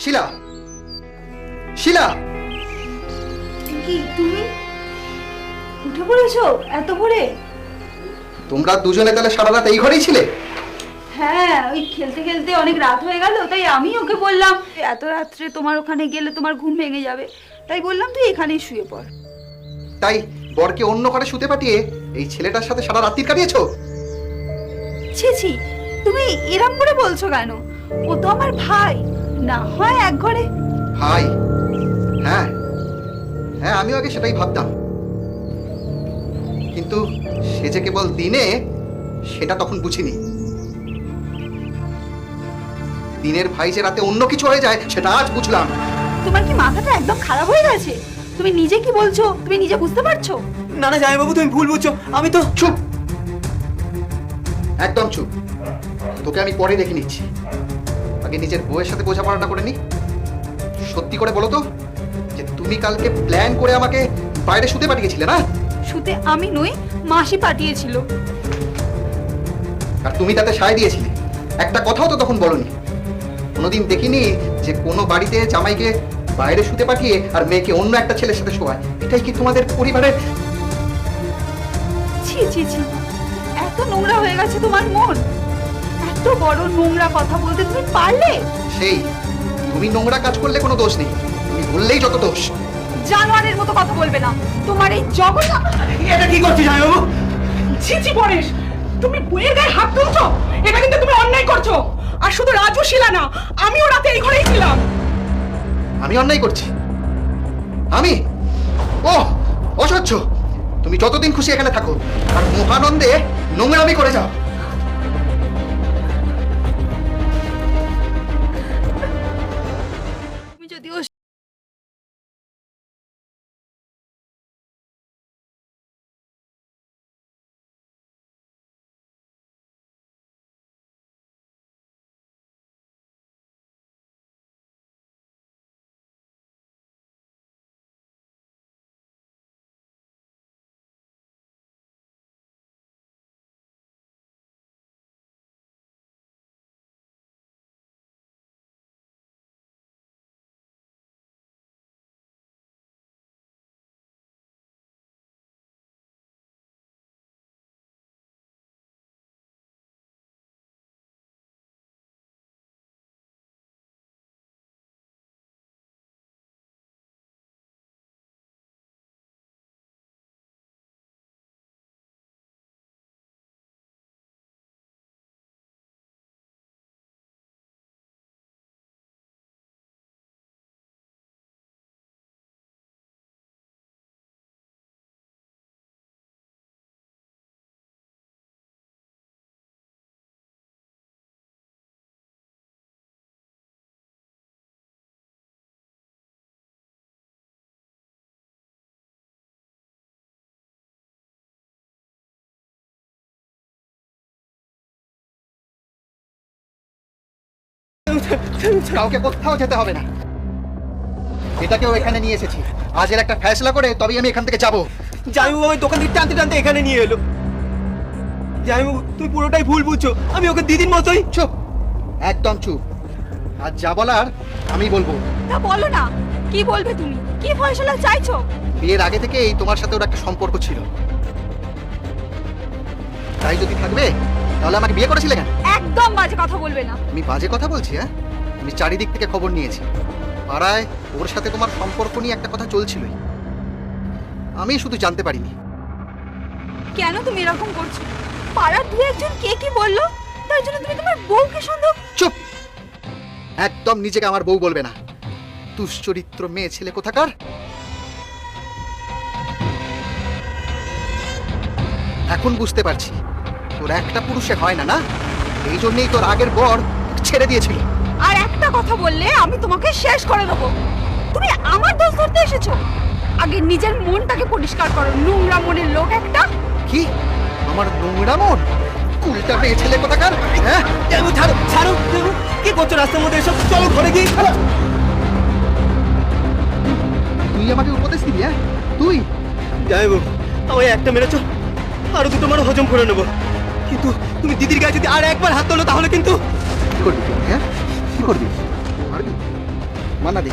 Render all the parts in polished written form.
শিলা, শিলা, কি তুমি উঠে পড়েছো এত ভোরে? তোমরা দুজনে তাহলে সারা রাত এই ঘরেই ছিলে? হ্যাঁ, ওই খেলতে খেলতে অনেক রাত হয়ে গেল, তাই আমি ওকে বললাম এত রাত্রে তোমার ওখানে গেলে তোমার ঘুম ভেঙে যাবে, তাই বললাম তুই এখানেই শুয়ে পড়। তাই বরকে অন্য ঘরে শুতে পাঠিয়ে এই ছেলেটার সাথে সারা রাত্রি কাটিয়েছো? ছি ছি, তুমি এরম করে বলছো কেন? ও তো আমার ভাই, না হয় এক ঘরে। ভাই? হ্যাঁ হ্যাঁ, আমিও আগে সেটাই ভাবতাম, কিন্তু সে যে কেবল দিনে, সেটা তখন বুঝিনি। দিনের ভাই যে রাতে অন্য কিছু হয়ে যায় সেটা আজ বুঝলাম। তোমার কি মাথাটা একদম খারাপ হয়ে গেছে? তুমি নিজে কি বলছো তুমি নিজে বুঝতে পারছো? না না জামাইবাবু, তুমি ভুল বুঝছো। আমি তো চুপ, একদম চুপ। তোকে আমি পরে দেখে নিচ্ছি, আগে নিজের বউয়ের সাথে বোঝাপড়াটা করে নি। সত্যি করে বলো তো, যে তুমি কালকে প্ল্যান করে আমাকে বাইরে শুতে পাঠিয়েছিলে না? শুতে আমি নই, মাসি পাঠিয়েছিল। আর তুমি তাতে সায় দিয়েছিলে, একটা কথাও তো তখন বলনি। কোনোদিন দেখিনি যে কোনো বাড়িতে জামাইকে বাইরে শুতে পাঠিয়ে আর মেয়েকে অন্য একটা ছেলের সাথে শোয়ায়। এটাই কি তোমাদের পরিবারের? ছি ছি ছি, এত নোংরা হয়ে গেছে তোমার মন? এত বড় নোংরা কথা বলতে তুমি পারলে? সেই তুমি নোংরা কাজ করলে কোনো দোষ নেই, তুমি বললেই যত দোষ। জানোয়ারের মতো কথা বলবে না। তোমার এই জগৎ। এটা কি করছিস জামাইবাবু? ছি ছি পরেশ, তুমি বইয়ের গায়ে হাত তুলছো, এটা কিন্তু তুমি অন্যায় করছো। আর শুধু রাজু শিলা না, আমিও রাতে এই ঘরেই ছিলাম। আমি অন্যায় করছি? আমি? ও অসহ্য! তুমি যতদিন খুশি এখানে থাকো আর মহানন্দে নোংরামি করে যাও। তুমি যদিও কাউকে কোথাও যেতে হবে না, এটাকেও এখানে নিয়ে এসেছি। আজের একটা ফয়সলা করে তবেই আমি এখান থেকে যাব। জামাইবাবু আমি দোকান থেকে টানতে টানতে এখানে নিয়ে এলো। জামাইবাবু তুমি পুরোটাই ভুল বুঝছো, আমি ওকে দিদির মতোই। চুপ, একদম চুপ। আর যা বলার আমি বলবো। না, বলো না, কি বলবে তুমি? কি ফয়সালা চাইছো? বিয়ের আগে থেকেই তোমার সাথে ওর একটা সম্পর্ক ছিল, তাই যদি থাকবে তাহলে আমাকে বিয়ে করেছিলে কেন? একদম বাজে কথা বলবে না। আমি বাজে কথা বলছি? হ্যাঁ, আমি চারিদিক থেকে খবর নিয়েছি। পাড়ায় ওর সাথে তোমার সম্পর্ক নিয়ে একটা কথা চলছিলই, আমি শুধু জানতে পারিনি। কেন তুমি এরকম করছো? পাড়ার দু একজন কে কি বললো তার জন্য তুমি তোমার বউকে সন্দেহ? চুপ, একদম নিজেকে আমার বউ বলবে না। দুশ্চরিত্র মেয়ে ছেলে কোথাকার। এখন বুঝতে পারছি তোর একটা পুরুষে হয় না, না এই জন্যই তোর আগের বর ছেড়ে দিয়েছিল। আর একটা কথা বললে আমি তোমাকে শেষ করে দেবো। তুমি আমার দোষ ধরতে এসেছো? আগে নিজের মনটাকে পরিষ্কার করো, নোংরা মনের লোক একটা। কি আমার নোংরা মন? কুলটা মেয়ে ছেলে কোথাকার। হ্যাঁ, জামাইবাবু ছাড়ো ছাড়ো। জামাইবাবু কি করছো রাস্তার মধ্যে এসব? চলো ঘরে গিয়ে। তুই আমাকে উপদেশ দিবি? হ্যাঁ তুই? জামাইবাবু আমায় একটা মেরেছো, আরো দুটো মারো হজম করে নেবো, কিন্তু তুমি দিদির গায়ে যদি আর একবার হাত তোলো তাহলে কিন্তু। কি করবি তুই? হ্যাঁ কি করবি? মারবি? মানা দি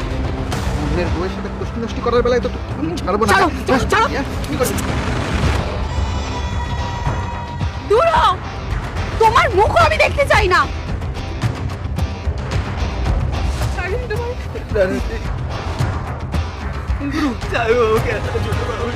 অন্যের বউয়ের সাথে কুষ্টি নষ্টি করার বেলায় তো আমি ছাড়বো না। ছাড়ো, ছাড়ো, ছাড়ো। কি করবি? দূর হও। তোমার মুখও আমি দেখতে চাই না। গুরু, যাই হোক, একটা ছোট বাবু।